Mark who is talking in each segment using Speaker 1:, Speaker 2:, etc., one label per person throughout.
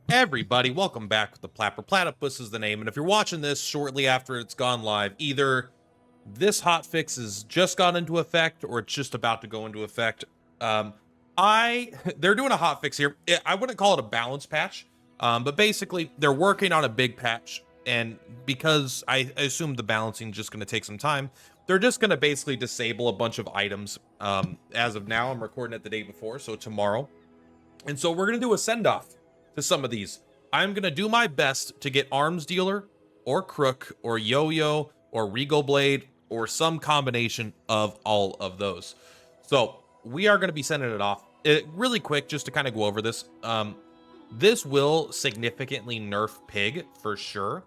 Speaker 1: Everybody, welcome back with the Plapper. Platypus is the name, and if you're watching this shortly after it's gone live, either this hotfix has just gone into effect or it's just about to go into effect. They're doing a hotfix here. I wouldn't call it a balance patch, but basically they're working on a big patch, and because I assume the balancing is just going to take some time, they're just going to basically disable a bunch of items. As of now, I'm recording it the day before, so tomorrow, and so we're going to do a send-off to some of these. I'm going to do my best to get Arms Dealer or Crook or Yo-Yo or Regal Blade or some combination of all of those. So we are going to be sending it off really quick just to kind of go over this. This will significantly nerf Pig for sure.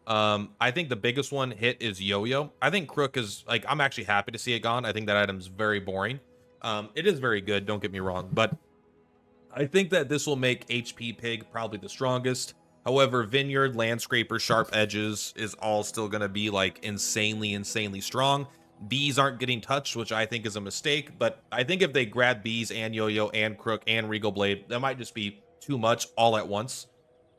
Speaker 1: I think the biggest one hit is Yo-Yo. I think Crook is like, I'm actually happy to see it gone. I think that item's very boring. It is very good, don't get me wrong, but I think that this will make HP Pig probably the strongest. However, Vineyard, Landscraper, Sharp Edges is all still going to be like insanely strong. Bees aren't getting touched, which I think is a mistake. But I think if they grab Bees and Yo-Yo and Crook and Regal Blade, that might just be too much all at once.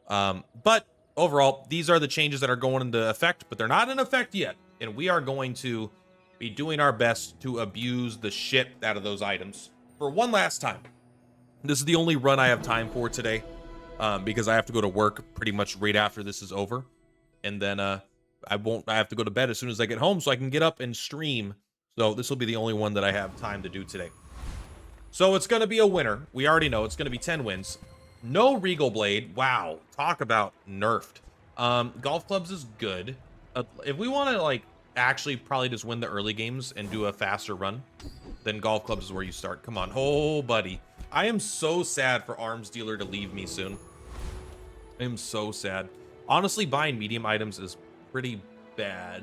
Speaker 1: But overall, these are the changes that are going into effect, but they're not in effect yet. And we are going to be doing our best to abuse the shit out of those items for one last time. This is the only run I have time for today, because I have to go to work pretty much right after this is over. And then I have to go to bed as soon as I get home so I can get up and stream. So this will be the only one that I have time to do today. So it's going to be a winner. We already know it's going to be 10 wins. No Regal Blade. Wow. Talk about nerfed. Golf Clubs is good. If we want to like actually probably just win the early games and do a faster run, then Golf Clubs is where you start. Come on. Oh, buddy. I am so sad for Arms Dealer to leave me soon. I am so sad. Honestly, buying medium items is pretty bad.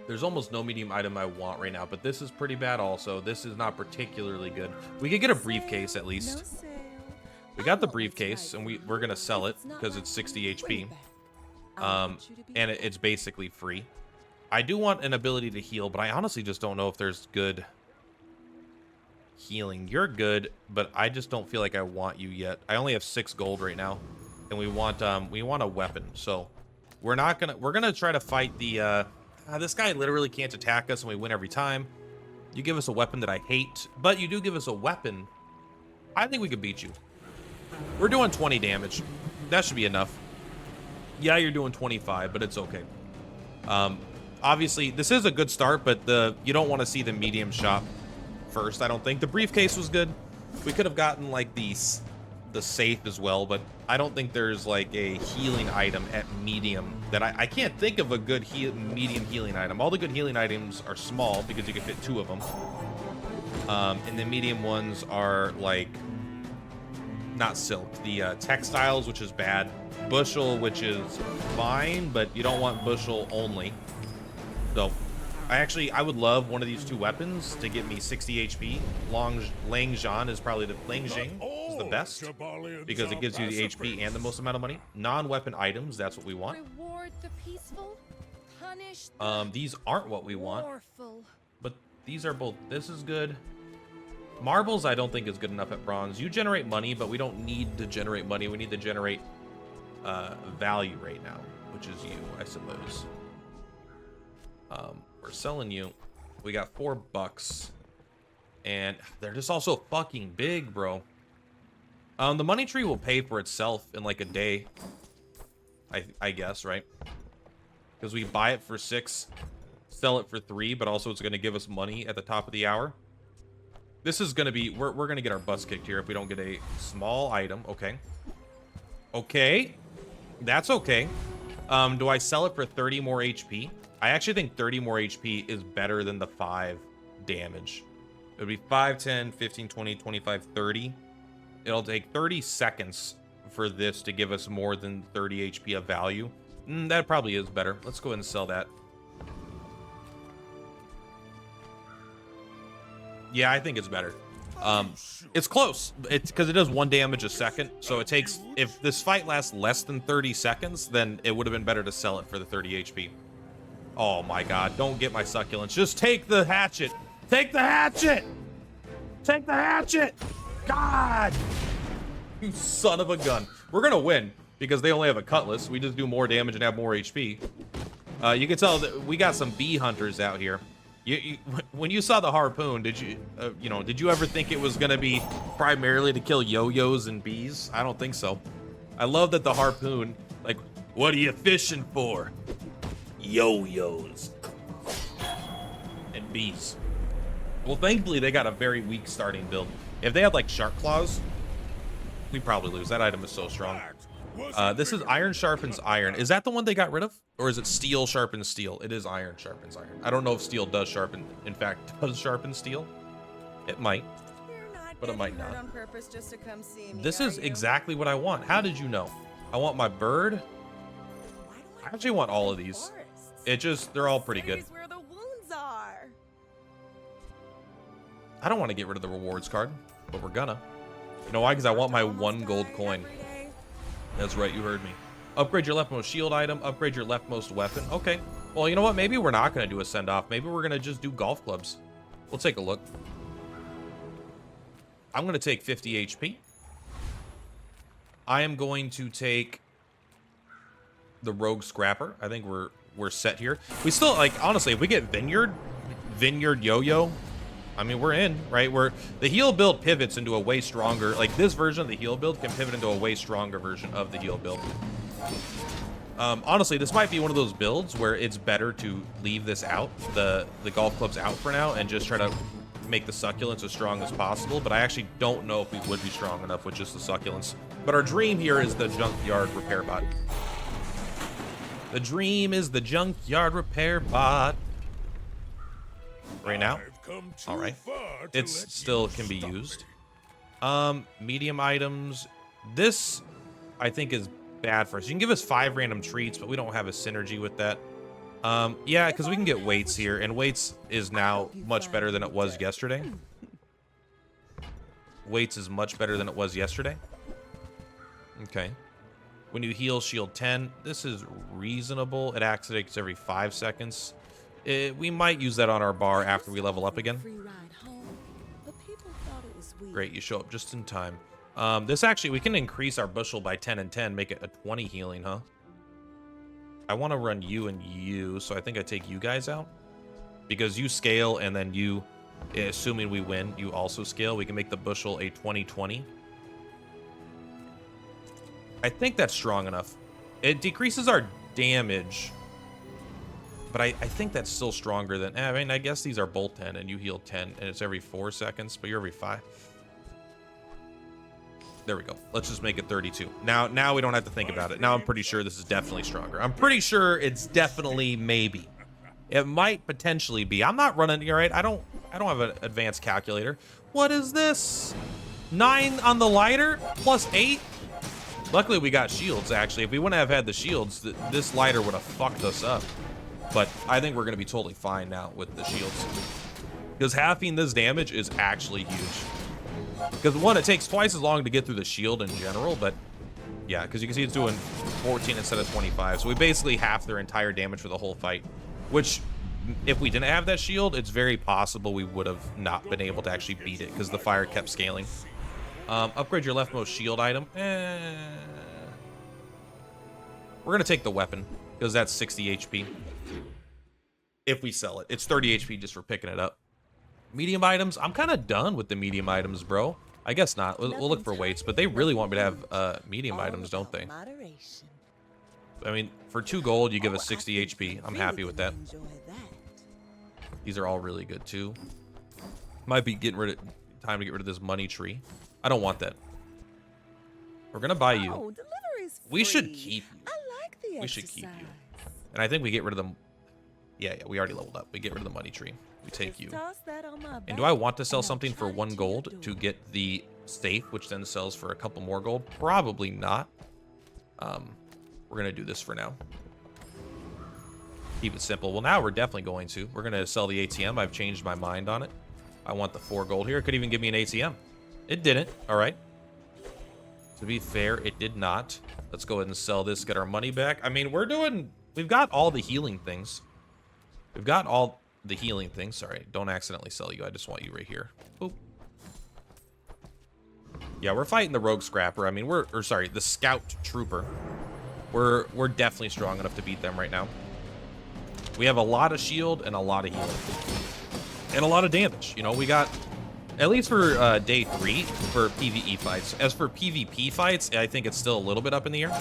Speaker 1: There's almost no medium item I want right now, but this is pretty bad also. This is not particularly good. We could get a briefcase at least. We got the briefcase, and we're going to sell it because it's 60 HP. And it's basically free. I do want an ability to heal, but I honestly just don't know if there's good healing. You're good, but I just don't feel like I want you yet. I only have 6 gold right now, and we want a weapon. So we're gonna try to fight the this guy literally can't attack us and we win every time. You give us a weapon that I hate, but you do give us a weapon. I think we could beat you. We're doing 20 damage. That should be enough. Yeah, you're doing 25, but it's okay. Obviously this is a good start, but you don't want to see the medium shop first. I don't think the briefcase was good. We could have gotten like the safe as well, but I don't think there's like a healing item at medium that I can't think of a good medium healing item. All the good healing items are small because you can fit 2 of them, and the medium ones are like not silk, the textiles, which is bad, bushel, which is fine, but you don't want bushel only. So I would love one of these 2 weapons to get me 60 HP. Lang Zhan is probably Lang Jing is the best because it gives you the HP and the most amount of money. Non-weapon items, that's what we want. These aren't what we want, but these are both. This is good. Marbles I don't think is good enough at bronze. You generate money, but we don't need to generate money. We need to generate value right now, which is you, I suppose. We're selling you. We got $4, and they're just also fucking big, bro. The money tree will pay for itself in like a day, I guess, right? Because we buy it for 6, sell it for 3, but also it's going to give us money at the top of the hour. This is going to be, we're going to get our butts kicked here if we don't get a small item. Okay, that's okay. Do I sell it for 30 more HP? I actually think 30 more HP is better than the 5 damage. It would be 5, 10, 15, 20, 25, 30. It'll take 30 seconds for this to give us more than 30 HP of value. That probably is better. Let's go ahead and sell that. Yeah, I think it's better. It's close. It's because it does 1 damage a second. So it takes, if this fight lasts less than 30 seconds, then it would have been better to sell it for the 30 HP. Oh my god, don't get my succulents. Just take the hatchet. Take the hatchet! Take the hatchet! God! You son of a gun. We're gonna win because they only have a cutlass. We just do more damage and have more HP. You can tell that we got some bee hunters out here. When you saw the harpoon, did you, did you ever think it was gonna be primarily to kill yo-yos and bees? I don't think so. I love that the harpoon, like, what are you fishing for? Yo-yos and bees. Well, thankfully they got a very weak starting build. If they had like shark claws, we probably lose. That item is so strong. This is iron sharpens iron. Is that the one they got rid of? Or is it steel sharpens steel? It is iron sharpens iron. I don't know if steel does sharpen, in fact, does sharpen steel. It might, but it might not.
Speaker 2: On purpose just to come see me,
Speaker 1: this is exactly what I want. How did you know? I want my bird. I actually want all of these. It just, they're all pretty good.
Speaker 2: Where the wounds are.
Speaker 1: I don't want to get rid of the rewards card, but we're gonna. You know why? Because I want my 1 gold coin. That's right, you heard me. Upgrade your leftmost shield item, upgrade your leftmost weapon. Okay. Well, you know what? Maybe we're not going to do a send-off. Maybe we're going to just do golf clubs. We'll take a look. I'm going to take 50 HP. I am going to take the Rogue Scrapper. I think we're set here. We still, like, honestly, if we get Vineyard Yo-Yo, I mean, we're in, right? The heal build pivots into a way stronger, like this version of the heal build can pivot into a way stronger version of the heal build. Honestly, this might be one of those builds where it's better to leave this out, the golf clubs out for now, and just try to make the succulents as strong as possible. But I actually don't know if we would be strong enough with just the succulents. But our dream here is the junkyard repair bot. The dream is the junkyard repair bot. Right now? All right. It still can be used. Medium items. This, I think, is bad for us. You can give us 5 random treats, but we don't have a synergy with that. Yeah, because we can get weights here, and weights is now much better than it was yesterday. Weights is much better than it was yesterday. Okay. When you heal, shield 10. This is reasonable. It activates every 5 seconds. We might use that on our bar after we level up again. Great, you show up just in time. This actually, we can increase our bushel by 10 and 10, make it a 20 healing, huh? I want to run you and you, so I think I take you guys out. Because you scale, and then you, assuming we win, you also scale. We can make the bushel a 20-20. I think that's strong enough. It decreases our damage. But I think that's still stronger than... I mean, I guess these are both 10, and you heal 10, and it's every 4 seconds, but you're every 5. There we go. Let's just make it 32. Now we don't have to think about it. Now I'm pretty sure this is definitely stronger. I'm pretty sure it's definitely maybe. It might potentially be. I'm not running... All right, I don't have an advanced calculator. What is this? 9 on the lighter? Plus 8? Luckily, we got shields, actually. If we wouldn't have had the shields, this lighter would have fucked us up. But I think we're going to be totally fine now with the shields. Because halving this damage is actually huge. Because, one, it takes twice as long to get through the shield in general, but... Yeah, because you can see it's doing 14 instead of 25. So we basically half their entire damage for the whole fight. Which, if we didn't have that shield, it's very possible we would have not been able to actually beat it, because the fire kept scaling. Upgrade your leftmost shield item. We're going to take the weapon, because that's 60 HP. If we sell it. It's 30 HP just for picking it up. Medium items. I'm kind of done with the medium items, bro. I guess not. We'll look for weights, but they really want me to have medium items, don't they? I mean, for 2 gold, you give us 60 HP. I'm happy with that. These are all really good, too. Might be time to get rid of this money tree. I don't want that. We're going to buy you. We should keep you. We should keep you. And I think we get rid of them. Yeah, we already leveled up. We get rid of the money tree. We take you. And do I want to sell something for 1 gold to get the safe, which then sells for a couple more gold? Probably not. We're going to do this for now. Keep it simple. Well, now we're definitely going to. We're going to sell the ATM. I've changed my mind on it. I want the 4 gold here. It could even give me an ATM. It didn't. All right. To be fair, it did not. Let's go ahead and sell this, get our money back. I mean, we've got all the healing things. We've got all the healing things. Sorry, don't accidentally sell you. I just want you right here. Boop. Yeah, we're fighting the rogue scrapper. I mean, or sorry, the scout trooper. We're definitely strong enough to beat them right now. We have a lot of shield and a lot of healing. And a lot of damage. You know, we got, at least for day 3, for PvE fights. As for PvP fights, I think it's still a little bit up in the air.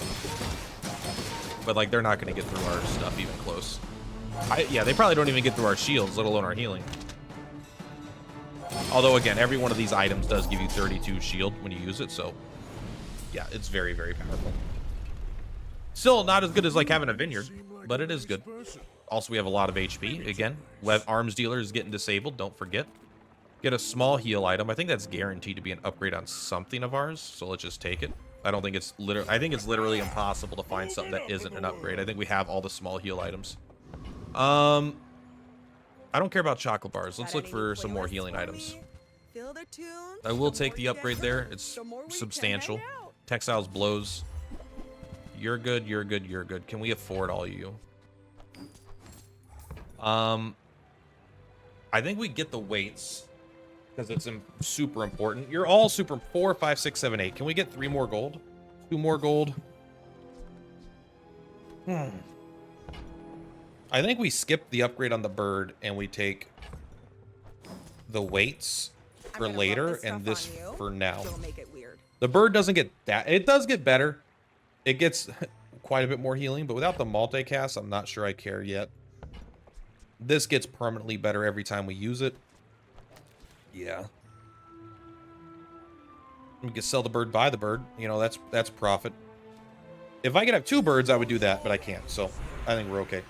Speaker 1: But, like, they're not going to get through our stuff even close. Yeah, they probably don't even get through our shields, let alone our healing. Although, again, every one of these items does give you 32 shield when you use it, so yeah, it's very, very powerful. Still not as good as, like, having a vineyard, but it is good. Also, we have a lot of HP. Again, web arms dealer is getting disabled, don't forget. Get a small heal item. I think that's guaranteed to be an upgrade on something of ours, so let's just take it. I don't think it's I think it's literally impossible to find something that isn't an upgrade. I think we have all the small heal items. I don't care about chocolate bars. Let's look for some more healing items. I will take the upgrade there. It's substantial. Textiles blows. You're good, you're good, you're good. Can we afford all you? I think we get the weights because it's super important. You're all super. 4, 5, 6, 7, 8. Can we get 3 more gold? 2 more gold? I think we skip the upgrade on the bird and we take the weights for later and this for now. The bird doesn't get that. It does get better. It gets quite a bit more healing, but without the multicast, I'm not sure I care yet. This gets permanently better every time we use it. Yeah. We can sell the bird, buy the bird. You know, that's profit. If I could have 2 birds, I would do that, but I can't. So I think we're okay.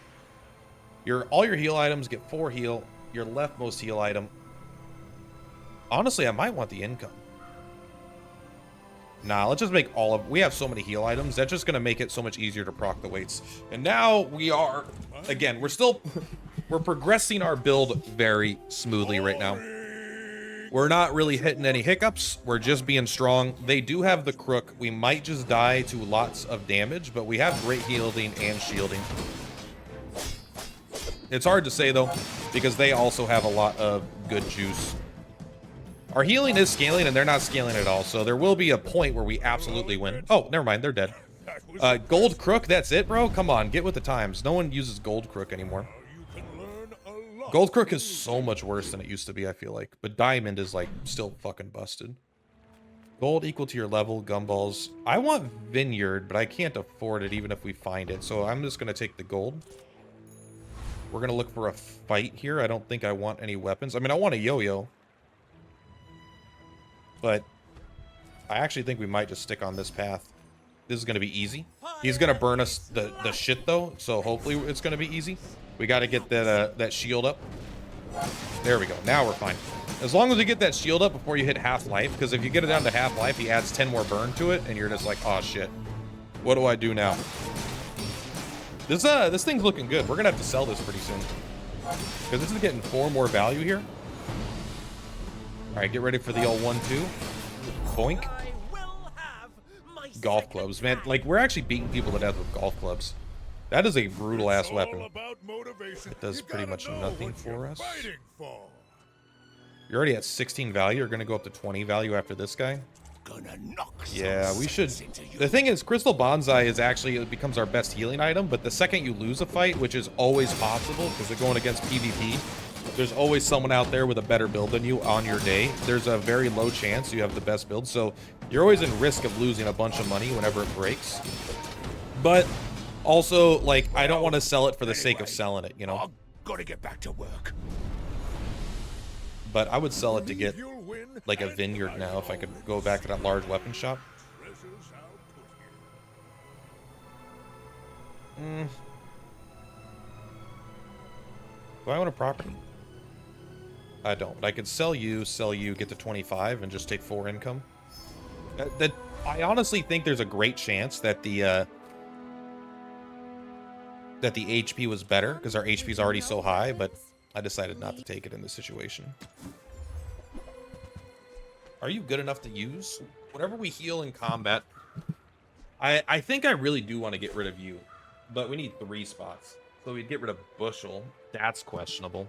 Speaker 1: All your heal items get 4 heal. Your leftmost heal item. Honestly, I might want the income. Nah, let's just make all of... We have so many heal items. That's just going to make it so much easier to proc the weights. And now we are... Again, we're still... We're progressing our build very smoothly right now. We're not really hitting any hiccups. We're just being strong. They do have the crook. We might just die to lots of damage, but we have great healing and shielding. It's hard to say, though, because they also have a lot of good juice. Our healing is scaling, and they're not scaling at all, so there will be a point where we absolutely win. Oh, never mind. They're dead. Gold crook, that's it, bro? Come on, get with the times. No one uses gold crook anymore. Gold crook is so much worse than it used to be, I feel like. But diamond is, like, still fucking busted. Gold equal to your level, gumballs. I want vineyard, but I can't afford it even if we find it, so I'm just going to take the gold. We're going to look for a fight here. I don't think I want any weapons. I mean, I want a yo-yo. But I actually think we might just stick on this path. This is going to be easy. He's going to burn us the shit, though, so hopefully it's going to be easy. We got to get that shield up. There we go. Now we're fine. As long as we get that shield up before you hit half-life, because if you get it down to half-life, he adds 10 more burn to it, and you're just like, oh, shit. What do I do now? This thing's looking good. We're going to have to sell this pretty soon. Because this is getting 4 more value here. All right, get ready for the old 1-2. Boink. Golf clubs. Man, like, we're actually beating people to death with golf clubs. That is a brutal-ass weapon. It does pretty much nothing for us. You're already at 16 value. You're going to go up to 20 value after this guy. Yeah, we should... The thing is, Crystal Bonsai is actually... It becomes our best healing item, but the second you lose a fight, which is always possible, because they're going against PvP, there's always someone out there with a better build than you on your day. There's a very low chance you have the best build, so you're always in risk of losing a bunch of money whenever it breaks. But... Also, like, I don't want to sell it for the sake of selling it, you know?
Speaker 3: I've got to get back to work.
Speaker 1: But I would sell it to get, like, a vineyard now if I could go back to that large weapon shop. Do I own a property? I don't. But I could sell you, get to 25, and just take 4 income. I honestly think there's a great chance that the HP was better, because our HP is already so high, but I decided not to take it in this situation. Are you good enough to use? Whenever we heal in combat, I think I really do want to get rid of you, but we need 3 spots. So we'd get rid of Bushel. That's questionable.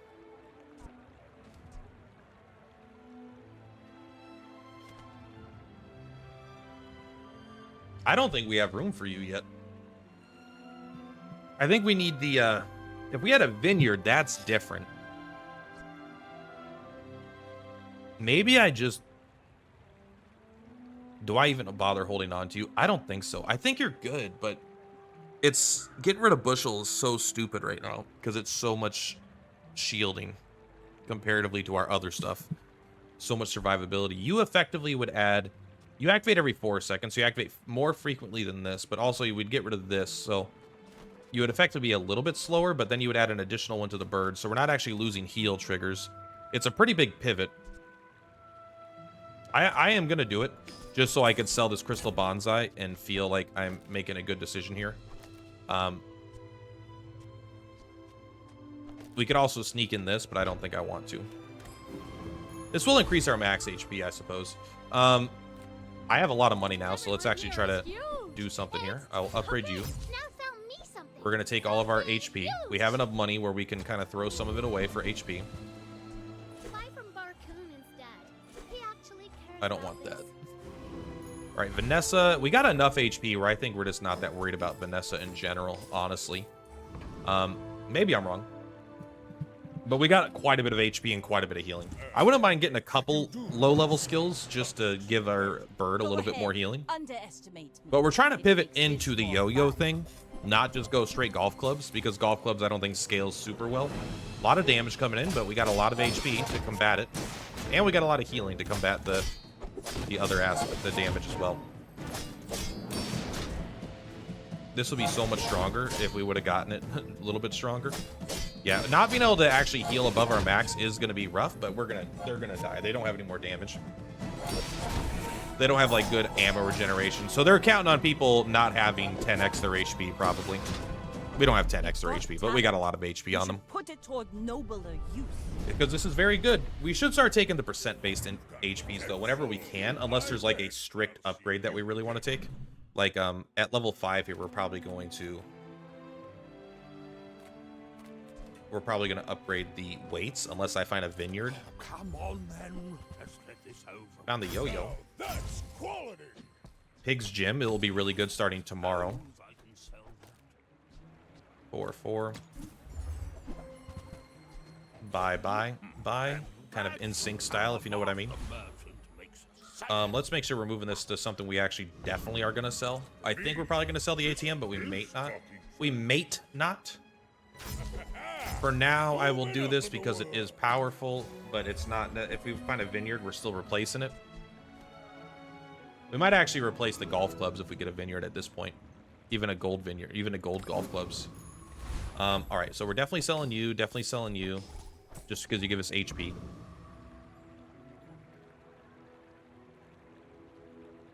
Speaker 1: I don't think we have room for you yet. I think we need the, if we had a vineyard, that's different. Maybe I just... Do I even bother holding on to you? I don't think so. I think you're good, but it's... Getting rid of bushel is so stupid right now because it's so much shielding comparatively to our other stuff. So much survivability. You effectively would add... You activate every 4 seconds, so you activate more frequently than this, but also you would get rid of this, so... You would effectively be a little bit slower, but then you would add an additional one to the bird, so we're not actually losing heal triggers. It's a pretty big pivot. I am going to do it, just so I could sell this crystal bonsai and feel like I'm making a good decision here. We could also sneak in this, but I don't think I want to. This will increase our max HP, I suppose. I have a lot of money now, so let's actually try to do something here. I'll upgrade you. We're going to take all of our HP. We have enough money where we can kind of throw some of it away for HP. I don't want that. All right, Vanessa. We got enough HP where I think we're just not that worried about Vanessa in general, honestly. Maybe I'm wrong. But we got quite a bit of HP and quite a bit of healing. I wouldn't mind getting a couple low-level skills just to give our bird a little bit more healing. But we're trying to pivot into the yo-yo thing. Not just go straight golf clubs, because golf clubs I don't think scales super well. A lot of damage coming in, but we got a lot of HP to combat it. And we got a lot of healing to combat the other aspect, the damage as well. This would be so much stronger if we would have gotten it a little bit stronger. Yeah, not being able to actually heal above our max is going to be rough, but they're going to die. They don't have any more damage. They don't have, like, good ammo regeneration. So they're counting on people not having 10x their HP, probably. We don't have 10x their HP, but we got a lot of HP on them.
Speaker 2: Put it toward nobler use.
Speaker 1: Because this is very good. We should start taking the percent-based in HPs, though, whenever we can, unless there's, like, a strict upgrade that we really want to take. Like, at level 5 here, we're probably going to upgrade the weights, unless I find a vineyard.
Speaker 3: Come on, then. Let's get this over.
Speaker 1: Found the yo-yo.
Speaker 3: That's quality.
Speaker 1: Pig's Gym. It'll be really good starting tomorrow. 4-4. Bye. Kind of in sync style, if you know what I mean. Let's make sure we're moving this to something we actually definitely are going to sell. I think we're probably going to sell the ATM, but we may not. We may not. For now, I will do this because it is powerful, but it's not. If we find a vineyard, we're still replacing it. We might actually replace the golf clubs if we get a vineyard at this point. Even a gold vineyard, even a gold golf clubs. All right, so we're definitely selling you, just because you give us HP.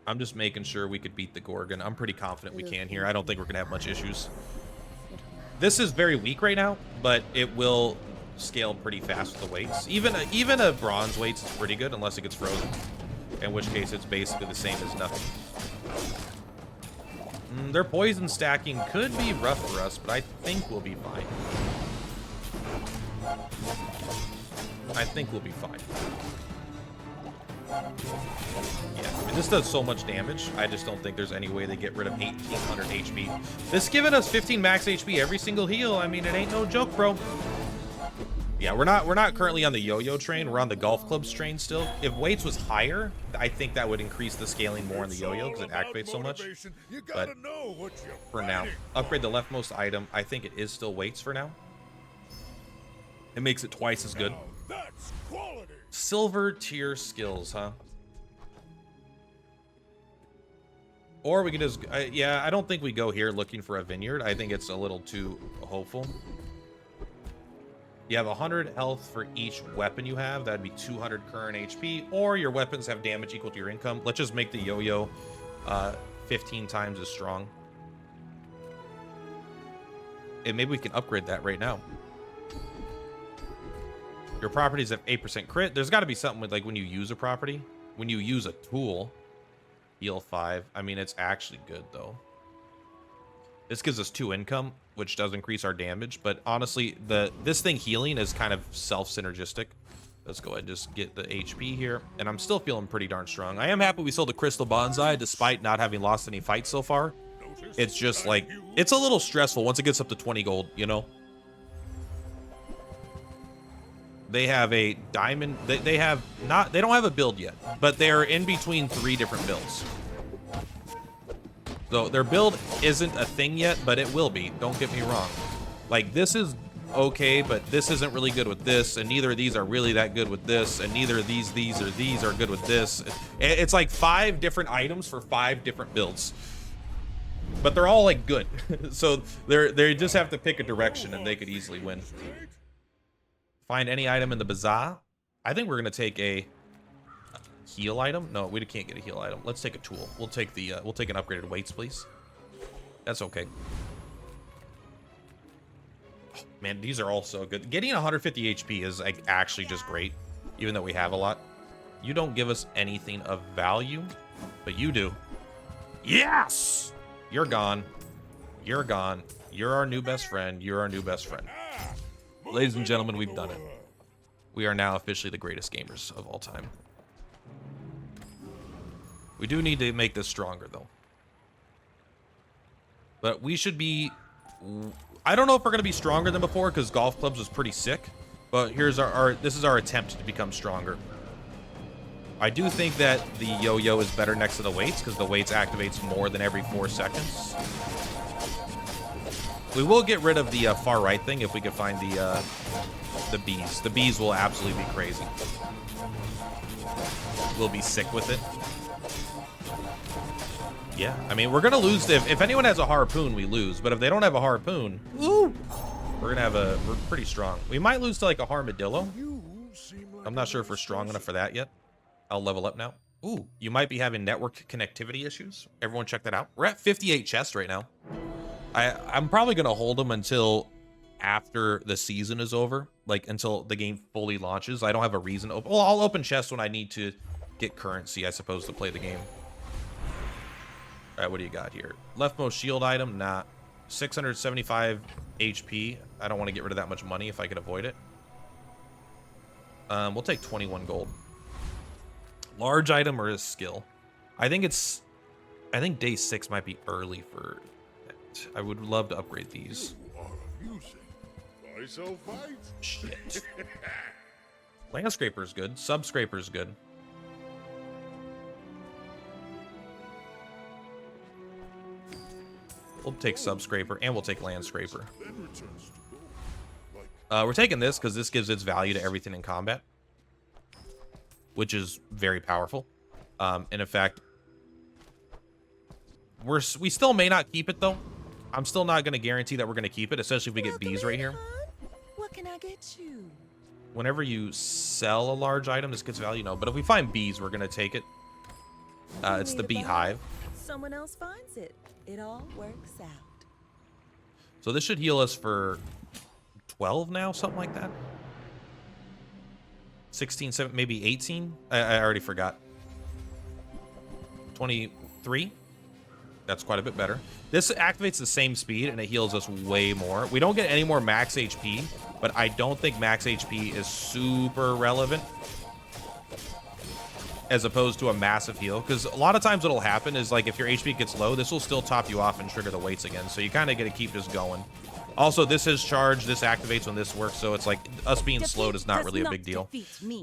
Speaker 1: I'm just making sure we could beat the Gorgon. I'm pretty confident we can here. I don't think we're gonna have much issues. This is very weak right now, but it will scale pretty fast with the weights. Even a bronze weights is pretty good unless it gets frozen, in which case it's basically the same as nothing. Their poison stacking could be rough for us, but I think we'll be fine. I think we'll be fine. Yeah, I mean, this does so much damage. I just don't think there's any way they get rid of 1800 HP. This giving us 15 max HP every single heal. I mean, it ain't no joke, bro. Yeah, we're not currently on the yo-yo train. We're on the golf clubs train still. If weights was higher, I think that would increase the scaling more in the yo-yo because it activates so much. But for now, upgrade the leftmost item. I think it is still weights for now. It makes it twice as good. Silver tier skills, huh? Or we can just, yeah, I don't think we go here looking for a vineyard. I think it's a little too hopeful. You have 100 health for each weapon you have. That'd be 200 current HP. Or your weapons have damage equal to your income. Let's just make the yo-yo 15 times as strong. And maybe we can upgrade that right now. Your properties have 8% crit. There's got to be something with, like, when you use a property. When you use a tool, heal 5. I mean, it's actually good, though. This gives us 2 income, which does increase our damage. But honestly, this thing healing is kind of self-synergistic. Let's go ahead and just get the HP here. And I'm still feeling pretty darn strong. I am happy we sold the Crystal Bonsai despite not having lost any fights so far. It's just like, it's a little stressful once it gets up to 20 gold, you know? They have a diamond, they don't have a build yet, but they're in between 3 different builds. So their build isn't a thing yet, but it will be, don't get me wrong. Like, this is okay, but this isn't really good with this, and neither of these are really that good with this, and neither of these or these are good with this. It's like 5 different items for 5 different builds. But they're all like good. So they just have to pick a direction and they could easily win. Find any item in the Bazaar. I think we're gonna take a heal item. No, we can't get a heal item. Let's take a tool. We'll take the we'll take an upgraded weights, please. That's okay. Oh, man, these are all so good. Getting 150 HP is like actually just great, even though we have a lot. You don't give us anything of value, but you do. Yes! You're gone. You're gone. You're our new best friend. You're our new best friend. Ladies and gentlemen, we've done it. We are now officially the greatest gamers of all time. We do need to make this stronger, though. But we should be... I don't know if we're going to be stronger than before, because golf clubs was pretty sick. But here's this is our attempt to become stronger. I do think that the yo-yo is better next to the weights, because the weights activates more than every 4 seconds. We will get rid of the far right thing if we can find the bees. The bees will absolutely be crazy. We'll be sick with it. Yeah, I mean, we're gonna lose if anyone has a harpoon, we lose. But if they don't have a harpoon, woo, we're pretty strong. We might lose to like a armadillo. I'm not sure if we're strong enough for that yet. I'll level up now. Ooh, you might be having network connectivity issues. Everyone check that out. We're at 58 chests right now. I'm probably going to hold them until after the season is over, like until the game fully launches. I don't have a reason to open. Well, I'll open chests when I need to get currency, I suppose, to play the game. All right, what do you got here? Leftmost shield item, nah. 675 HP. I don't want to get rid of that much money if I can avoid it. We'll take 21 gold. Large item or a skill? I think day 6 might be early for it. I would love to upgrade these. Shit. Landscraper's good. Subscraper's good. We'll take Subscraper and we'll take Landscraper. We're taking this because this gives its value to everything in combat, which is very powerful. And in fact, we still may not keep it though. I'm still not going to guarantee that we're going to keep it, especially if we get bees right here.
Speaker 2: What can I get you?
Speaker 1: Whenever you sell a large item, this gets value. No, but if we find bees, we're going to take it. It's the beehive.
Speaker 2: Someone else finds it. It all works out.
Speaker 1: So this should heal us for 12 now, something like that. 16, 7, maybe 18. I already forgot. 23. That's quite a bit better. This activates the same speed and it heals us way more. We don't get any more max HP, but I don't think max HP is super relevant as opposed to a massive heal, because a lot of times what'll happen is like if your HP gets low, this will still top you off and trigger the weights again. So you kind of got to keep this going. Also, this is charged. This activates when this works, so it's like us being slowed is not really a big deal.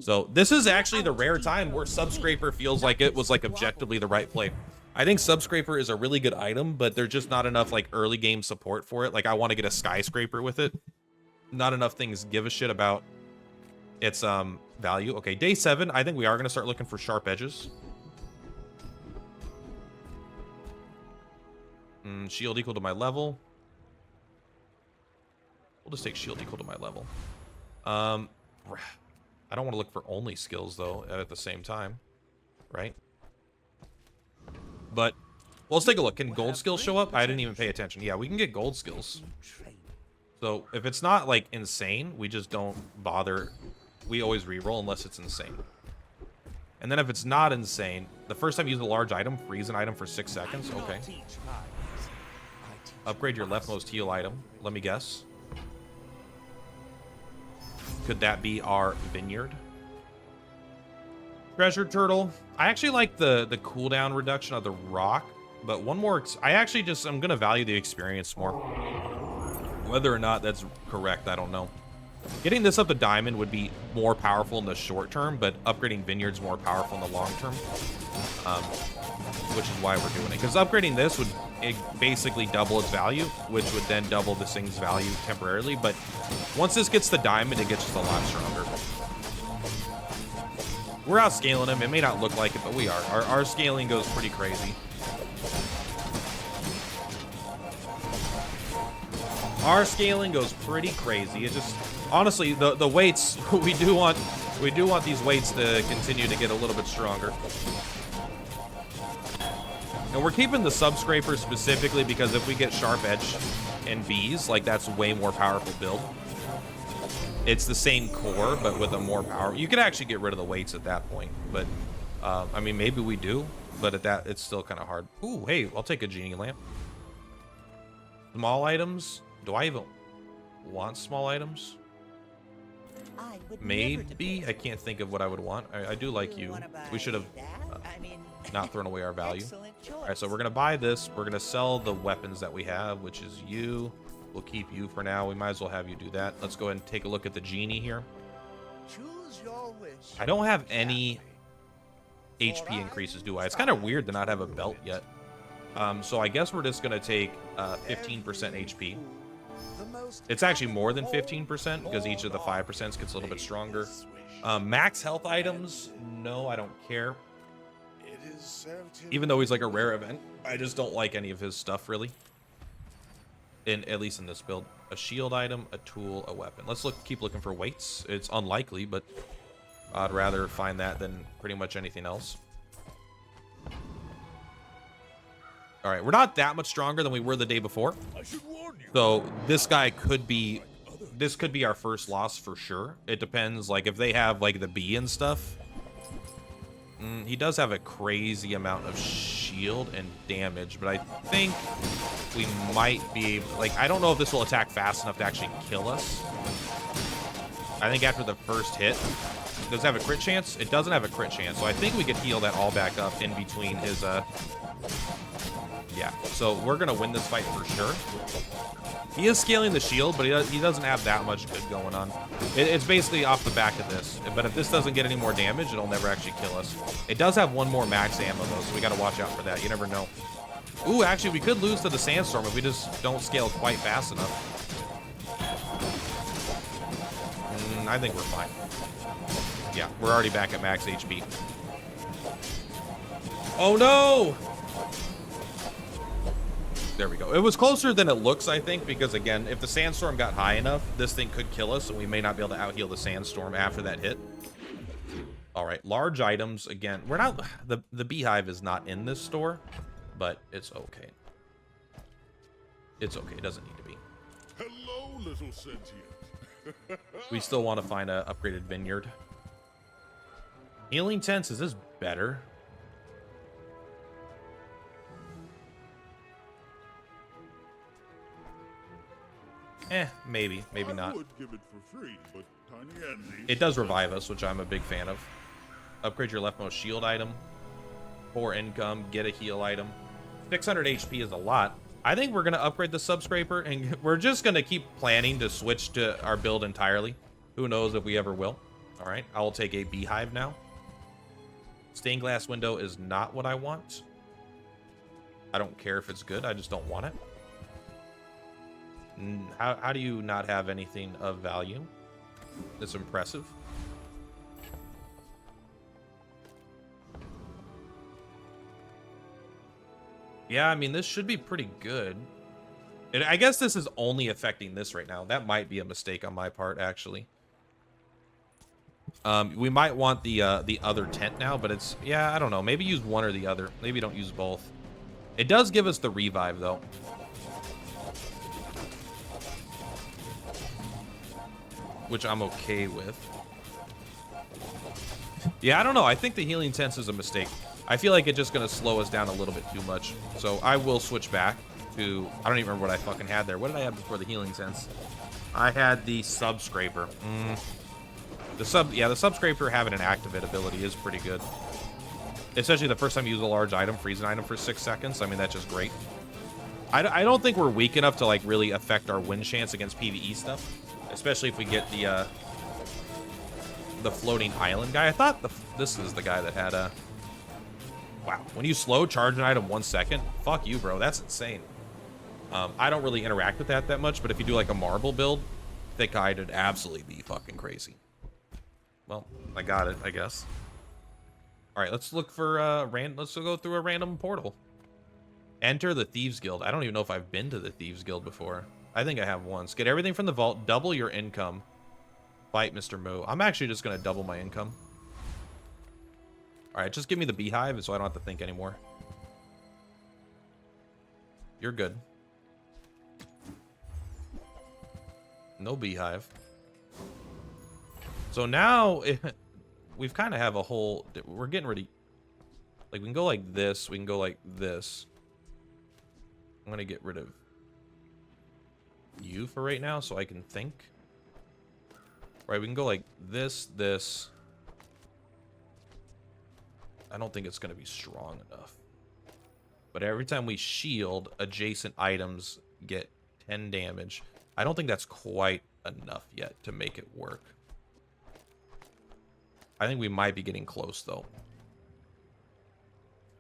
Speaker 1: So this is actually the rare time where Subscraper feels like it was like objectively the right play. I think Subscraper is a really good item, but there's just not enough like early game support for it. Like I want to get a Skyscraper with it. Not enough things give a shit about its value. Okay, day 7. I think we are going to start looking for sharp edges. Shield equal to my level. We'll just take shield equal to my level. I don't want to look for only skills though at the same time, right? But well, let's take a look. Can gold skills show up? I didn't even pay attention. Yeah, we can get gold skills. So if it's not like insane, we just don't bother. We always reroll unless it's insane. And then if it's not insane, the first time you use a large item, freeze an item for 6 seconds. Okay. Upgrade your leftmost heal item. Let me guess. Could that be our vineyard? Treasure turtle. I actually like the cooldown reduction of the rock, but one more. I'm gonna value the experience more. Whether or not that's correct, I don't know. Getting this up to diamond would be more powerful in the short term, but upgrading vineyards more powerful in the long term. Which is why we're doing it. Because upgrading this would basically double its value, which would then double this thing's value temporarily. But once this gets to diamond, it gets just a lot stronger. We're outscaling him. It may not look like it, but we are. Our scaling goes pretty crazy. Our scaling goes pretty crazy. It just, honestly, the weights, we do want these weights to continue to get a little bit stronger. And we're keeping the sub scraper specifically because if we get sharp edge and bees, like that's a way more powerful build. It's the same core, but with a more power. You could actually get rid of the weights at that point, but I mean, maybe we do, but at that, it's still kind of hard. Ooh, hey, I'll take a genie lamp. Small items. Do I even want small items? Maybe. I can't think of what I would want. I do like you. We should have not thrown away our value. All right, so we're going to buy this. We're going to sell the weapons that we have, which is you. We'll keep you for now. We might as well have you do that. Let's go ahead and take a look at the genie here. I don't have any HP increases, do I? It's kind of weird to not have a belt yet. So I guess we're just going to take 15% HP. It's actually more than 15% because each of the 5% gets a little bit stronger. Max health items, no, I don't care. Even though he's like a rare event, I just don't like any of his stuff really. At least in this build. A shield item, a tool, a weapon. Let's keep looking for weights. It's unlikely, but I'd rather find that than pretty much anything else. All right, we're not that much stronger than we were the day before. So this guy could be, this could be our first loss for sure. It depends, like if they have like the bee and stuff. He does have a crazy amount of shield and damage, but I think we might be able, like, I don't know if this will attack fast enough to actually kill us. I think after the first hit, does it have a crit chance? It doesn't have a crit chance, so I think we could heal that all back up in between his, yeah, so we're going to win this fight for sure. He is scaling the shield, but he doesn't have that much good going on. It's basically off the back of this. But if this doesn't get any more damage, it'll never actually kill us. It does have one more max ammo, though, so we got to watch out for that. You never know. Ooh, actually, we could lose to the sandstorm if we just don't scale quite fast enough. I think we're fine. Yeah, we're already back at max HP. Oh, no! There we go. It was closer than it looks, I think, because, again, if the sandstorm got high enough, this thing could kill us, and we may not be able to out-heal the sandstorm after that hit. All right, large items. Again, we're not... The beehive is not in this store, but it's okay. It's okay. It doesn't need to be.
Speaker 3: Hello, little sentient.
Speaker 1: We still want to find a upgraded vineyard. Healing tents, is this better? Maybe not.
Speaker 3: I would give it for free, but tiny Andy.
Speaker 1: It does revive us, which I'm a big fan of. Upgrade your leftmost shield item. 4 income, get a heal item. 600 HP is a lot. I think we're going to upgrade the sub scraper, and we're just going to keep planning to switch to our build entirely. Who knows if we ever will. All right, I will take a beehive now. Stained glass window is not what I want. I don't care if it's good. I just don't want it. How do you not have anything of value? That's impressive. Yeah, I mean, this should be pretty good. I guess this is only affecting this right now. That might be a mistake on my part, actually. We might want the other tent now, but it's... Yeah, I don't know. Maybe use one or the other. Maybe don't use both. It does give us the revive, though. Which I'm okay with. Yeah, I don't know. I think the healing tents is a mistake. I feel like it's just going to slow us down a little bit too much. So I will switch back to... I don't even remember what I fucking had there. What did I have before the healing tents? I had the sub scraper. The sub scraper having an activate ability is pretty good. Especially the first time you use a large item, freeze an item for 6 seconds. I mean, that's just great. I don't think we're weak enough to like really affect our win chance against PvE stuff. Especially if we get the floating island guy. I thought this is the guy that had a... Wow. When you slow charge an item 1 second, fuck you, bro. That's insane. I don't really interact with that much, but if you do like a marble build, thick eye would absolutely be fucking crazy. Well, I got it, I guess. All right, let's look for let's go through a random portal. Enter the Thieves Guild. I don't even know if I've been to the Thieves Guild before. I think I have once. Get everything from the vault, double your income. Fight Mr. Moo. I'm actually just gonna double my income. All right, just give me the beehive so I don't have to think anymore. You're good. No beehive. So now we've kind of have a whole... We're getting ready. Like, we can go like this. We can go like this. I'm going to get rid of you for right now so I can think. Right, we can go like this, this. I don't think it's going to be strong enough. But every time we shield, adjacent items get 10 damage. I don't think that's quite enough yet to make it work. I think we might be getting close, though.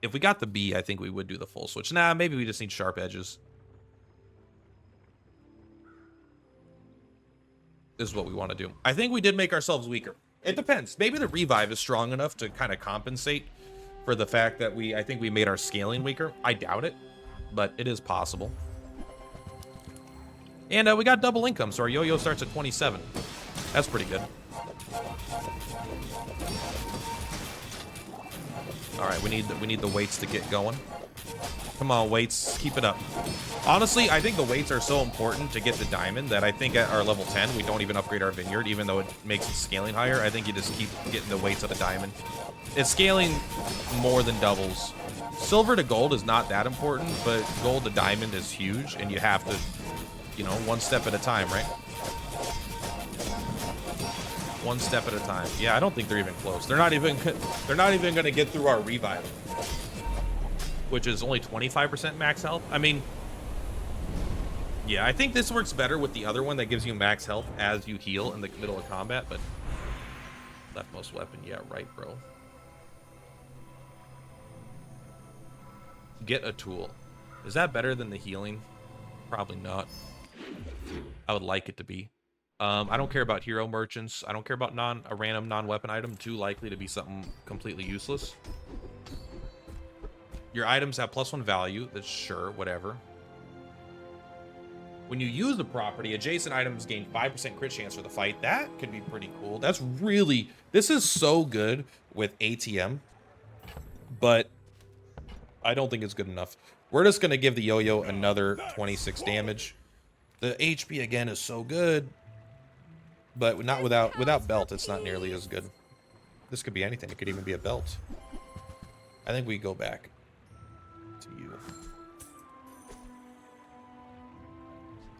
Speaker 1: If we got the B, I think we would do the full switch. Nah, maybe we just need sharp edges. This is what we want to do. I think we did make ourselves weaker. It depends. Maybe the revive is strong enough to kind of compensate for the fact that I think we made our scaling weaker. I doubt it, but it is possible. And we got double income, so our yo-yo starts at 27. That's pretty good. All right, we need the weights to get going. Come on, weights, keep it up. Honestly, I think the weights are so important to get the diamond that I think at our level 10, we don't even upgrade our vineyard, even though it makes it scaling higher. I think you just keep getting the weights of the diamond. It's scaling more than doubles. Silver to gold is not that important, but gold to diamond is huge, and you have to, you know, one step at a time, right? One step at a time. Yeah, I don't think they're even close. They're not even going to get through our revive, which is only 25% max health. I mean, yeah, I think this works better with the other one that gives you max health as you heal in the middle of combat, but leftmost weapon, yeah, right, bro. Get a tool. Is that better than the healing? Probably not. I would like it to be. I don't care about hero merchants. I don't care about a random non-weapon item. Too likely to be something completely useless. Your items have +1 value. That's sure, whatever. When you use the property, adjacent items gain 5% crit chance for the fight. That could be pretty cool. That's really... This is so good with ATM, but I don't think it's good enough. We're just going to give the yo-yo another 26 damage. The HP, again, is so good, but not without belt, it's not nearly as good. This could be anything. It could even be a belt. I think we go back to you.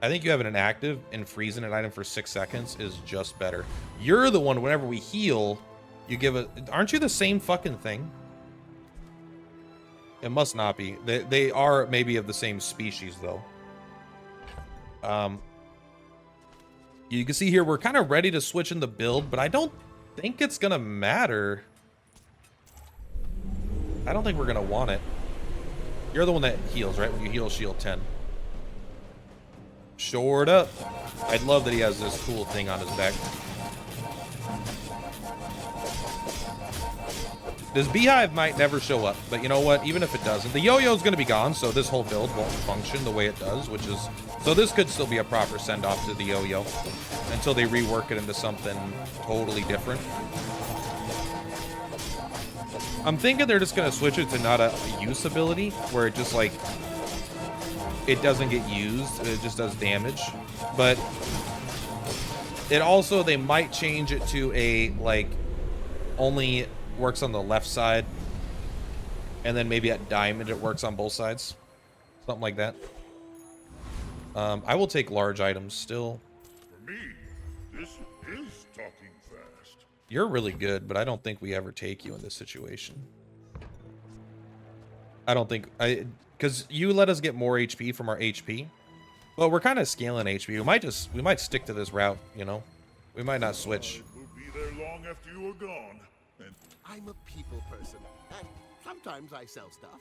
Speaker 1: I think you have an active, and freezing an item for 6 seconds is just better. You're the one, whenever we heal, you give a... Aren't you the same fucking thing? It must not be. They are maybe of the same species, though. You can see here, we're kind of ready to switch in the build, but I don't think it's going to matter. I don't think we're going to want it. You're the one that heals, right? When you heal, shield 10. Shored up. I'd love that he has this cool thing on his back. This beehive might never show up, but you know what? Even if it doesn't, the yo-yo is going to be gone, so this whole build won't function the way it does, which is... So this could still be a proper send-off to the yo-yo until they rework it into something totally different. I'm thinking they're just going to switch it to not a use ability, where it just, like, it doesn't get used, it just does damage. But it also, they might change it to a, like, only works on the left side, and then maybe at diamond it works on both sides. Something like that. I will take large items still.
Speaker 3: For me, this is talking fast.
Speaker 1: You're really good, but I don't think we ever take you in this situation. I don't think because you let us get more HP from our HP. Well, we're kind of scaling HP. We might stick to this route, you know. We might not switch.
Speaker 3: We'll be there long after you are gone. And
Speaker 4: I'm a people person, and sometimes I sell stuff.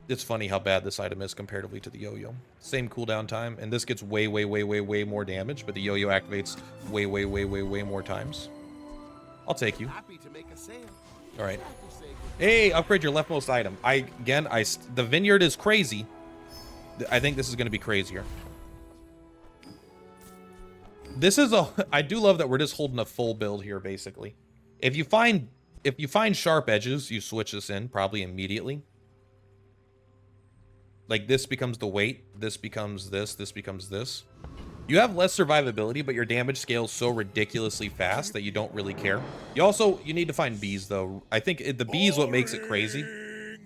Speaker 1: It's funny how bad this item is comparatively to the yo-yo. Same cooldown time, and this gets way more damage, but the yo-yo activates way more times. I'll take you.
Speaker 4: Happy to make a sale.
Speaker 1: All right.
Speaker 4: Have to say
Speaker 1: Hey, upgrade your leftmost item. The vineyard is crazy. I think this is going to be crazier. I do love that we're just holding a full build here, basically. If you find sharp edges, you switch this in probably immediately. Like this becomes the weight, this becomes this becomes this. You have less survivability, but your damage scales so ridiculously fast that you don't really care. You need to find bees, though. I think the bee is what makes it crazy,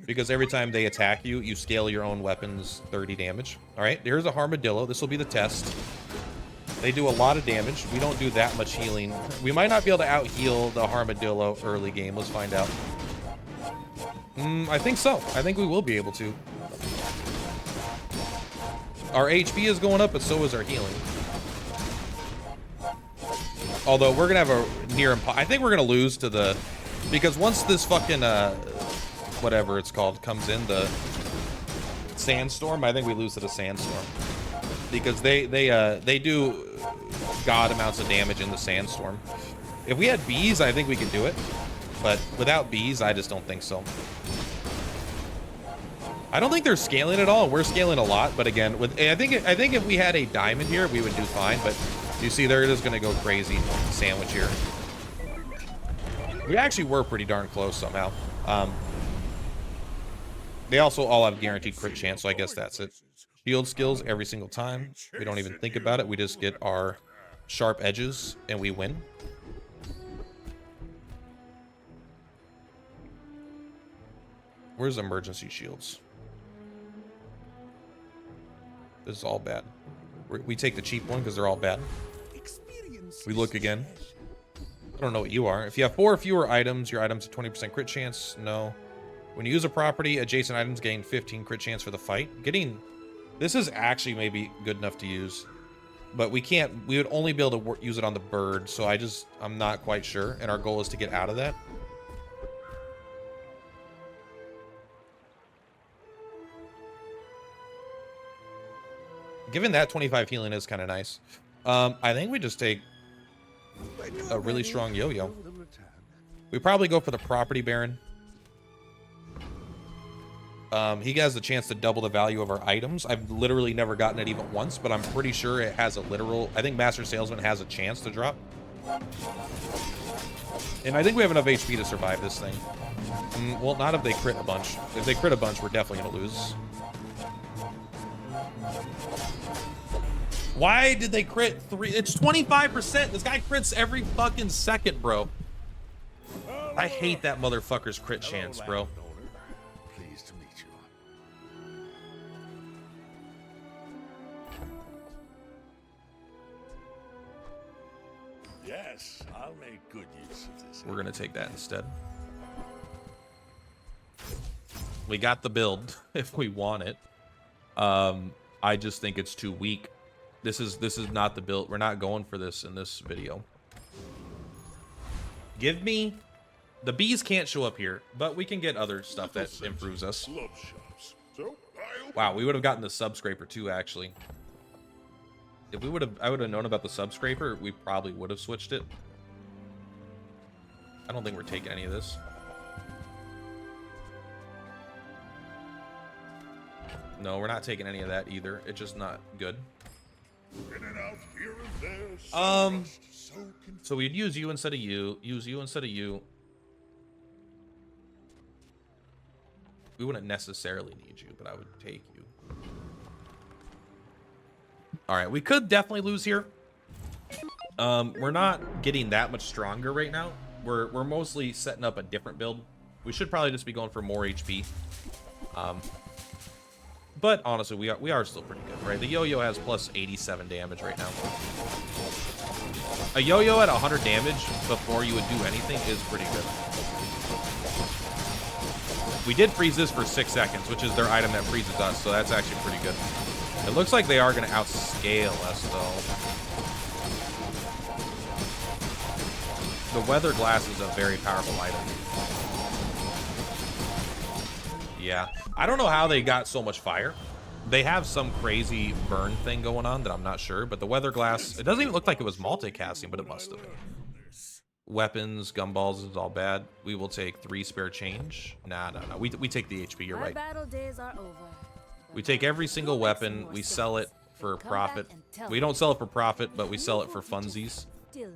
Speaker 1: because every time they attack you, you scale your own weapons 30 damage. All right, here's a armadillo. This will be the test. They do a lot of damage. We don't do that much healing. We might not be able to out-heal the armadillo early game. Let's find out. I think so. I think we will be able to. Our HP is going up, but so is our healing. Although we're gonna have a near I think we're gonna lose to the, because once this fucking whatever it's called comes in, the sandstorm, I think we lose to the sandstorm, because they do god amounts of damage in the sandstorm. If we had bees, I think we could do it, but without bees, I just don't think so. I don't think they're scaling at all. We're scaling a lot, but again, I think if we had a diamond here, we would do fine. But you see, they're just gonna go crazy sandwich here. We actually were pretty darn close somehow. They also all have guaranteed crit chance, so I guess that's it. Shield skills every single time. We don't even think about it. We just get our sharp edges and we win. Where's emergency shields? This is all bad. We take the cheap one because they're all bad. We look again. I don't know what you are. If you have 4 or fewer items, your items have 20% crit chance. No. When you use a property, adjacent items gain 15 crit chance for the fight. This is actually maybe good enough to use, but we would only be able to use it on the bird, so I'm not quite sure, and our goal is to get out of that. Given that 25 healing is kind of nice. I think we just take a really strong yo-yo. We probably go for the property baron. He has the chance to double the value of our items. I've literally never gotten it even once, but I'm pretty sure it has a literal... I think Master Salesman has a chance to drop. And I think we have enough HP to survive this thing. Well, not if they crit a bunch. If they crit a bunch, we're definitely going to lose. Why did they crit 3? It's 25%. This guy crits every fucking second, bro. I hate that motherfucker's crit chance, bro.
Speaker 3: pleased to meet you. Yes, I'll make good use of this.
Speaker 1: We're gonna take that instead. We got the build if we want it. I just think it's too weak. This is not the build. We're not going for this in this video. Give me... The bees can't show up here, but we can get other stuff that improves us.
Speaker 3: Love shops. So,
Speaker 1: Wow, we would have gotten the sub scraper too, actually. If I would have known about the sub scraper, we probably would have switched it. I don't think we're taking any of this. No, we're not taking any of that either. It's just not good.
Speaker 3: in and out, here and there, so rushed, so confused.
Speaker 1: So we'd use you instead of you. Use you instead of you. We wouldn't necessarily need you, but I would take you. All right, we could definitely lose here. We're not getting that much stronger right now. We're mostly setting up a different build. We should probably just be going for more HP. But honestly, we are still pretty good, right? The yo-yo has plus 87 damage right now. A yo-yo at 100 damage before you would do anything is pretty good. We did freeze this for 6 seconds, which is their item that freezes us, so that's actually pretty good. It looks like they are going to outscale us, though. The weather glass is a very powerful item. Yeah. I don't know how they got so much fire. They have some crazy burn thing going on that I'm not sure, but the weather glass, it doesn't even look like it was multicasting, but it must have. Weapons, gumballs is all bad. We will take 3 spare change. Nah. We take the HP, you're right.
Speaker 5: Battle days are over.
Speaker 1: We take every single weapon, we sell it for profit. We don't sell it for profit, but we sell it for funsies.
Speaker 5: Stillness.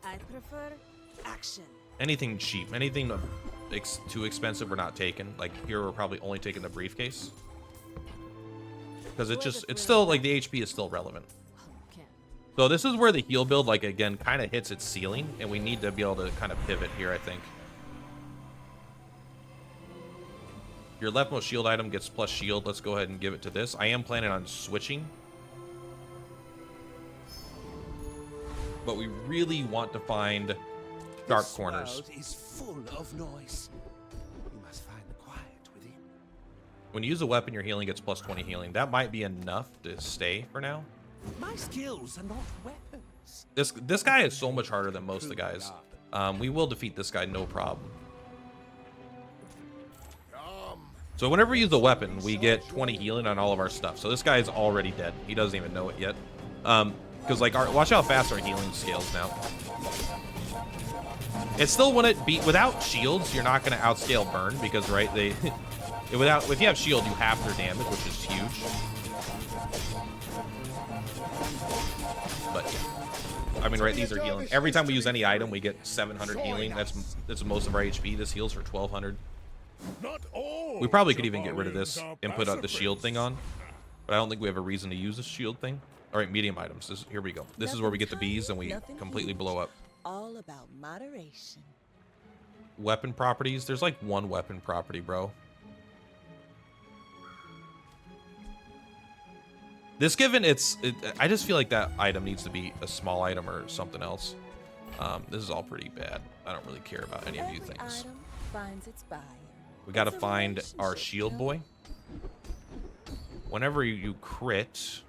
Speaker 5: I prefer action.
Speaker 1: Anything cheap, anything too expensive we're not taking. Like here we're probably only taking the briefcase. Because it's still, like, the HP is still relevant. So this is where the heal build, like, again, kind of hits its ceiling, and we need to be able to kind of pivot here, I think. Your leftmost shield item gets plus shield. Let's go ahead and give it to this. I am planning on switching. But we really want to find dark corners.
Speaker 4: This world is full of noise. You must find the quiet within.
Speaker 1: When you use a weapon, your healing gets plus 20 healing. That might be enough to stay for now.
Speaker 4: My skills are not weapons.
Speaker 1: This guy is so much harder than most of the guys. We will defeat this guy, no problem. So whenever we use a weapon, we get 20 healing on all of our stuff. So this guy is already dead. He doesn't even know it yet. Because like, watch how fast our healing scales now. It still wouldn't be without shields. You're not going to outscale burn because right if you have shield, you half their damage, which is huge. But yeah, I mean, right, these are healing. Every time we use any item, we get 700 healing. That's most of our HP. This heals for 1200. We probably could even get rid of this and put the shield thing on, but I don't think we have a reason to use this shield thing. All right, medium items. Here we go. This is where we get the bees and we completely blow up.
Speaker 2: All about moderation.
Speaker 1: Weapon properties. There's like one weapon property, bro. This given I just feel like that item needs to be a small item or something else. This is all pretty bad. I don't really care about any of you
Speaker 2: Every
Speaker 1: things.
Speaker 2: item finds its buyer.
Speaker 1: We got to
Speaker 2: It's a
Speaker 1: find our
Speaker 2: relationship,
Speaker 1: shield
Speaker 2: you know?
Speaker 1: boy. Whenever you crit,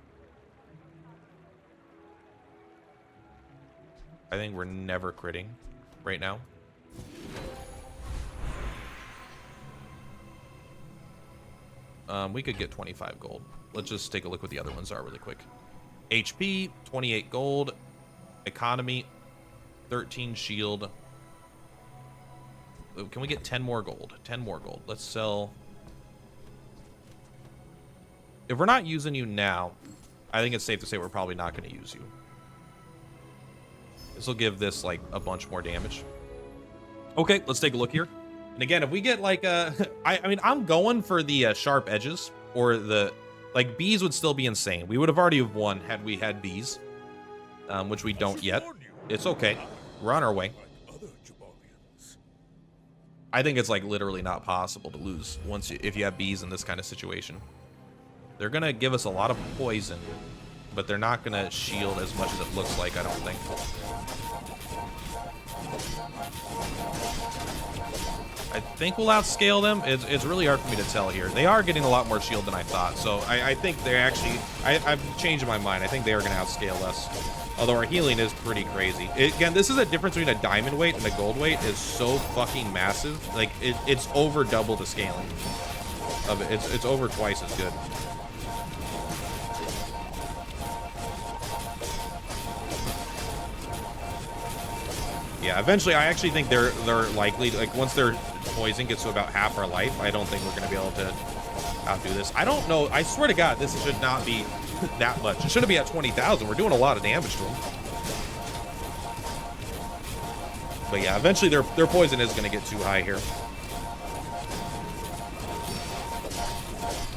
Speaker 1: I think we're never critting right now. We could get 25 gold. Let's just take a look what the other ones are really quick. HP, 28 gold. Economy, 13 shield. Can we get 10 more gold? 10 more gold. Let's sell. If we're not using you now, I think it's safe to say we're probably not going to use you. This will give this like a bunch more damage. Okay, let's take a look here. And again, if we get like I mean, I'm going for the sharp edges or the like bees would still be insane. We would have already won had we had bees, which we don't yet. It's okay. We're on our way. I think it's like literally not possible to lose if you have bees in this kind of situation. They're gonna give us a lot of poison, but they're not gonna shield as much as it looks like, I don't think. I think we'll outscale them. It's really hard for me to tell here. They are getting a lot more shield than I thought, so I think they're actually... I've changed my mind. I think they are gonna outscale us. Although our healing is pretty crazy. Again, this is a difference between a diamond weight and a gold weight is so fucking massive. Like, it's over double the scaling of it. It's over twice as good. Yeah, eventually, I actually think they're likely, like, once their poison gets to about half our life, I don't think we're going to be able to outdo this. I don't know. I swear to God, this should not be that much. It shouldn't be at 20,000. We're doing a lot of damage to them. But yeah, eventually their poison is going to get too high here.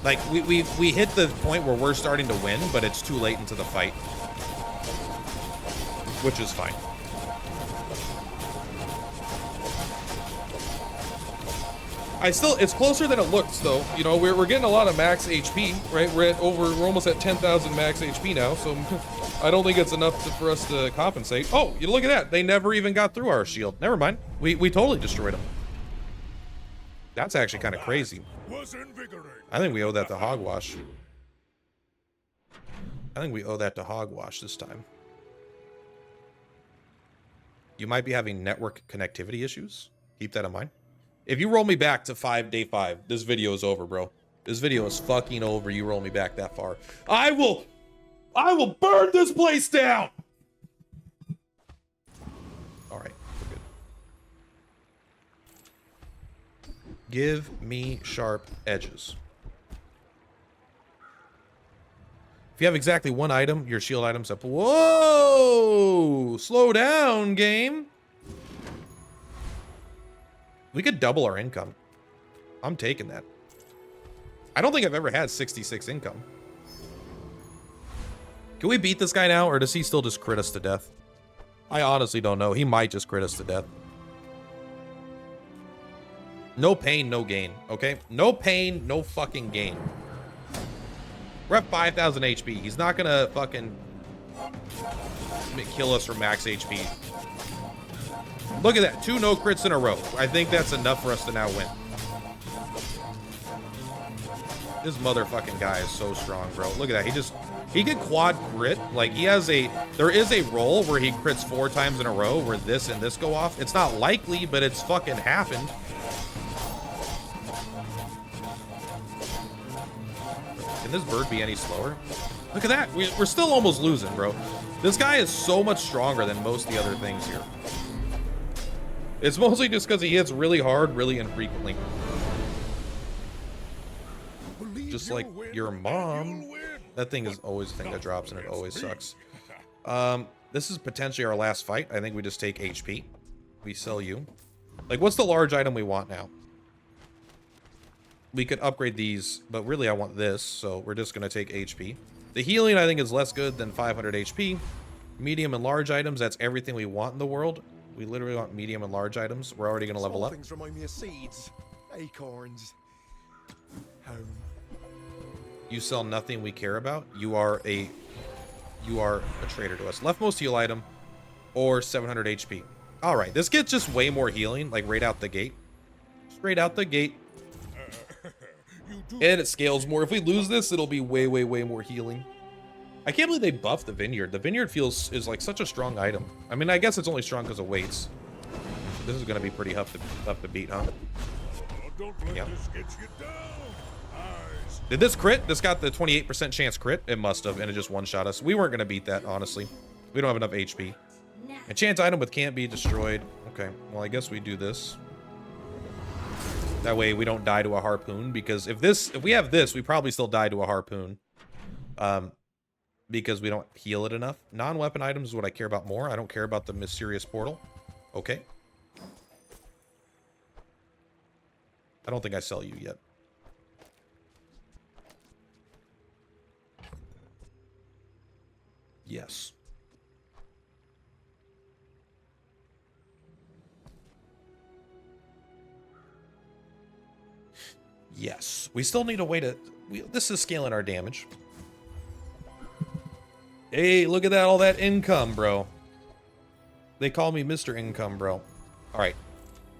Speaker 1: Like, we hit the point where we're starting to win, but it's too late into the fight. Which is fine. it's closer than it looks though. You know, we're getting a lot of max HP, right? We're almost at 10,000 max HP now, so I don't think it's enough for us to compensate. Oh, you look at that. They never even got through our shield. Never mind. We totally destroyed them. That's actually kind of crazy. I think we owe that to Hogwash. I think we owe that to Hogwash this time. You might be having network connectivity issues. Keep that in mind. If you roll me back to day 5, this video is over, bro. This video is fucking over. You roll me back that far. I will burn this place down. All right, we're good. Give me sharp edges. If you have exactly one item, your shield item's up. Whoa! Slow down, game. We could double our income. I'm taking that. I don't think I've ever had 66 income. Can we beat this guy now, or does he still just crit us to death? I honestly don't know. He might just crit us to death. No pain, no gain, okay? No pain, no fucking gain. We're at 5,000 HP. He's not gonna fucking kill us from max HP. Look at that. 2 no crits in a row. I think that's enough for us to now win. This motherfucking guy is so strong, bro. Look at that. He could quad crit. Like, there is a roll where he crits 4 times in a row where this and this go off. It's not likely, but it's fucking happened. Can this bird be any slower? Look at that. We're still almost losing, bro. This guy is so much stronger than most of the other things here. It's mostly just because he hits really hard, really infrequently. Just like your mom. That thing is always a thing that drops, and it always sucks. This is potentially our last fight. I think we just take HP. We sell you. Like, what's the large item we want now? We could upgrade these, but really I want this, so we're just going to take HP. The healing, I think, is less good than 500 HP. Medium and large items, that's everything we want in the world. We literally want medium and large items. We're already going to level up.
Speaker 4: Things remind me of seeds, acorns, home.
Speaker 1: You sell nothing we care about. You are a traitor to us. Leftmost heal item or 700 HP. All right, this gets just way more healing, like right out the gate. Straight out the gate. And it scales more. If we lose this, it'll be way, way, way more healing. I can't believe they buffed the vineyard. The vineyard is like such a strong item. I mean, I guess it's only strong because of weights. This is going to be pretty tough to beat, huh? Yeah. Did this crit? This got the 28% chance crit. It must have, and it just one-shot us. We weren't going to beat that, honestly. We don't have enough HP. Enchant item with can't be destroyed. Okay, well, I guess we do this. That way we don't die to a harpoon, because if we have this, we probably still die to a harpoon. Because we don't heal it enough. Non-weapon items is what I care about more. I don't care about the mysterious portal. Okay. I don't think I sell you yet. Yes. Yes. We still need a way to... this is scaling our damage. Hey, look at that. All that income, bro. They call me Mr. Income, bro. All right.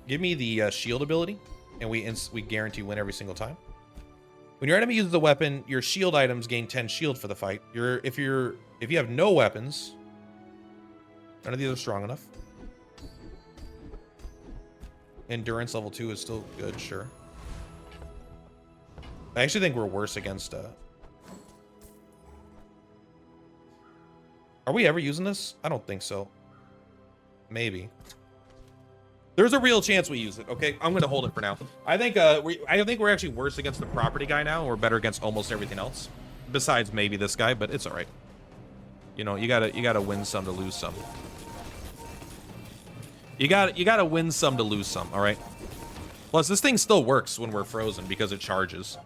Speaker 1: Give me the shield ability, and we guarantee win every single time. When your enemy uses a weapon, your shield items gain 10 shield for the fight. If you have no weapons, none of these are strong enough. Endurance level 2 is still good, sure. I actually think we're worse against... Are we ever using this? I don't think so. Maybe. There's a real chance we use it, okay? I'm gonna hold it for now. I think we're actually worse against the property guy now, and we're better against almost everything else. Besides maybe this guy, but it's alright. You know, you gotta win some to lose some. You gotta win some to lose some, alright? Plus, this thing still works when we're frozen because it charges.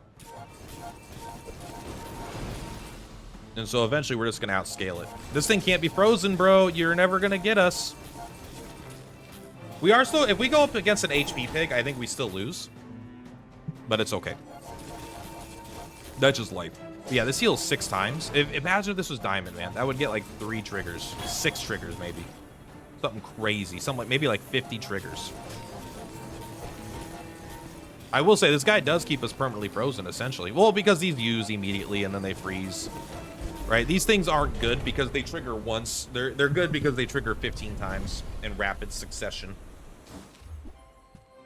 Speaker 1: And so eventually we're just gonna outscale it. This thing can't be frozen, bro. You're never gonna get us. We are still, if we go up against an HP pig, I think we still lose. but it's okay. That's just life. But yeah, this heals 6 times. Imagine if this was diamond, man. That would get like 3 triggers, 6 triggers maybe. Something crazy. Something like maybe like 50 triggers. I will say this guy does keep us permanently frozen, essentially. Well, because these use immediately and then they freeze. Right? These things aren't good because they trigger once. They're good because they trigger 15 times in rapid succession.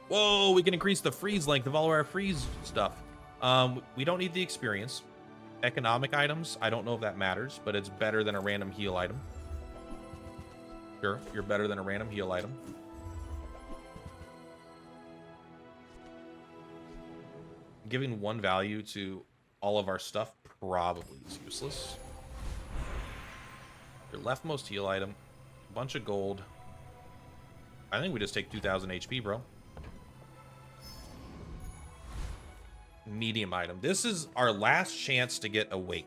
Speaker 1: Whoa, we can increase the freeze length of all of our freeze stuff. We don't need the experience. Economic items, I don't know if that matters, but it's better than a random heal item. Sure, you're better than a random heal item. Giving 1 value to all of our stuff probably is useless. Your leftmost heal item, a bunch of gold. I think we just take 2,000 HP, bro. Medium item. This is our last chance to get a weight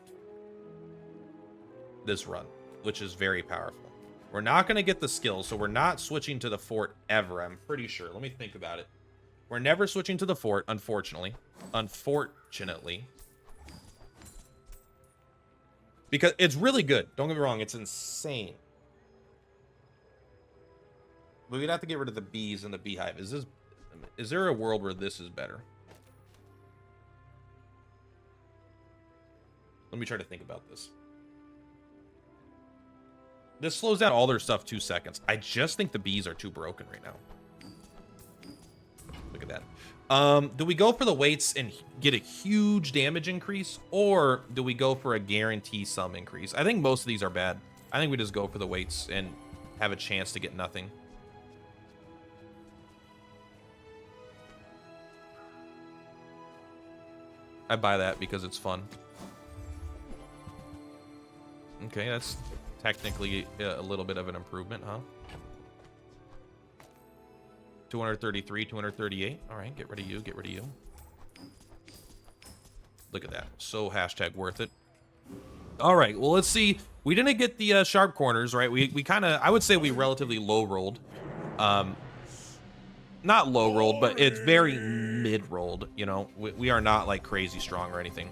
Speaker 1: this run, which is very powerful. We're not going to get the skill, so we're not switching to the fort ever, I'm pretty sure. Let me think about it. We're never switching to the fort, unfortunately. Unfortunately. Because it's really good. Don't get me wrong, it's insane. But we'd have to get rid of the bees and the beehive. Is there a world where this is better? Let me try to think about this. This slows down all their stuff 2 seconds. I just think the bees are too broken right now. Look at that. Do we go for the weights and get a huge damage increase, or do we go for a guarantee sum increase? I think most of these are bad. I think we just go for the weights and have a chance to get nothing. I buy that because it's fun. Okay, that's technically a little bit of an improvement, huh? 233, 238. All right, get rid of you, get rid of you. Look at that. So hashtag worth it. All right, well, let's see. We didn't get the sharp corners, right? We kind of, I would say we relatively low rolled. Not low rolled, but it's very mid rolled. You know, we are not like crazy strong or anything.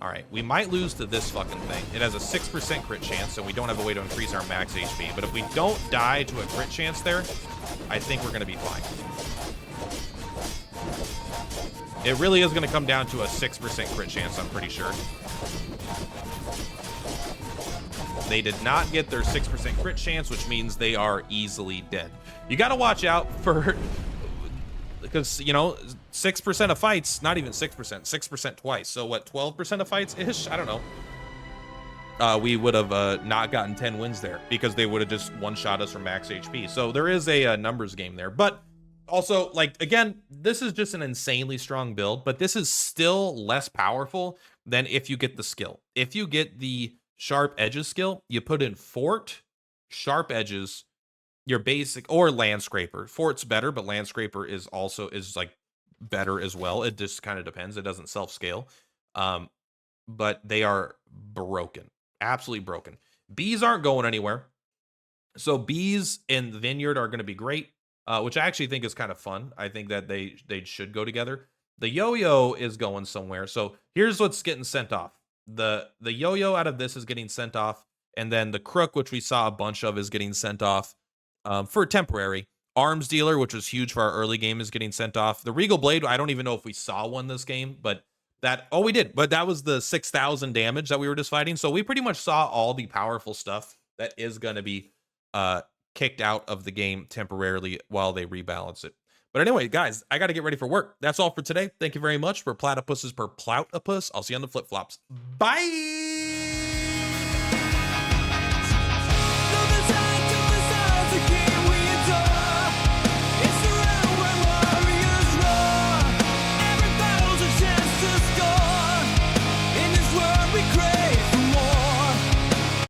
Speaker 1: All right, we might lose to this fucking thing. It has a 6% crit chance, so we don't have a way to increase our max HP. But if we don't die to a crit chance there, I think we're going to be fine. It really is going to come down to a 6% crit chance, I'm pretty sure. They did not get their 6% crit chance, which means they are easily dead. You got to watch out for... Because, you know, 6% of fights, not even 6%, 6% twice. So what, 12% of fights-ish? I don't know. We would have not gotten 10 wins there because they would have just one-shot us from max HP. So there is a numbers game there. But also, like, again, this is just an insanely strong build, but this is still less powerful than if you get the skill. If you get the sharp edges skill, you put in fort, sharp edges, your basic, or land scraper. Fort's better, but land scraper is also like better as well. It just kind of depends. It doesn't self-scale. But they are broken. Absolutely broken. Bees aren't going anywhere. So bees and the vineyard are going to be great, which I actually think is kind of fun. I think that they should go together. The yo-yo is going somewhere. So here's what's getting sent off. The yo-yo out of this is getting sent off, and then the crook, which we saw a bunch of, is getting sent off. For temporary. Arms dealer, which was huge for our early game, is getting sent off. The Regal Blade, I don't even know if we saw one this game, but that, oh, we did. But that was the 6,000 damage that we were just fighting. So we pretty much saw all the powerful stuff that is going to be kicked out of the game temporarily while they rebalance it. But anyway, guys, I got to get ready for work. That's all for today. Thank you very much for Platypuses per Ploutopus. I'll see you on the flip-flops. Bye!